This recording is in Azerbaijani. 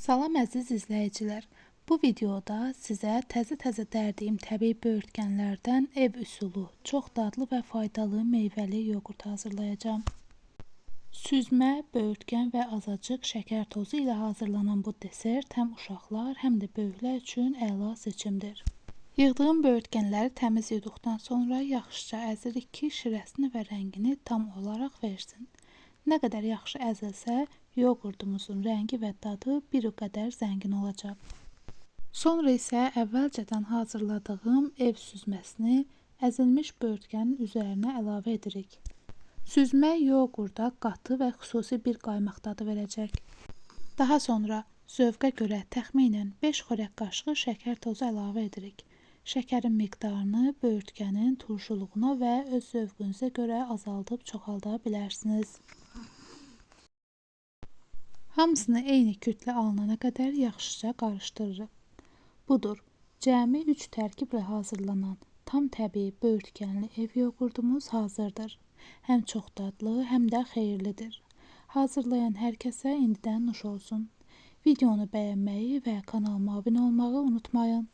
Salam əziz izləyicilər. Bu videoda sizə təzə dərdiyim təbii böyürtkənlərdən ev üsulu, çox dadlı və faydalı meyvəli yoğurt hazırlayacağam. Süzmə, böyürtkən və azacıq şəkər tozu ilə hazırlanan bu desert həm uşaqlar, həm də böyüklər üçün əla seçimdir. Yığdığım böyürtkənləri təmiz yuduqdan sonra yaxşıca əzirik ki, şirəsini və rəngini tam olaraq versin. Nə qədər yaxşı əzilsə, yoğurtumuzun rəngi və dadı bir o qədər zəngin olacaq. Sonra isə əvvəlcədən hazırladığım ev süzməsini əzilmiş böyürtkänin üzərinə əlavə edirik. Süzmə yoğurda qatı və xüsusi bir qaymaq dadı verəcək. Daha sonra zövqə görə təxminən 5 xörək qaşığı şəkər tozu əlavə edirik. Şəkərin miqdarını böyürtkənin turşuluğuna və öz zövqünüzə görə azaldıb çoxalda bilərsiniz. Hamısını eyni kütlə alınana qədər yaxşıca qarışdırırıq. Budur, cəmi 3 tərkiblə hazırlanan tam təbii böyürtkənli ev yoğurdumuz hazırdır. Həm çox dadlı, həm də xeyirlidir. Hazırlayan hər kəsə indidən nuş olsun. Videonu bəyənməyi və kanalıma abunə olmağı unutmayın.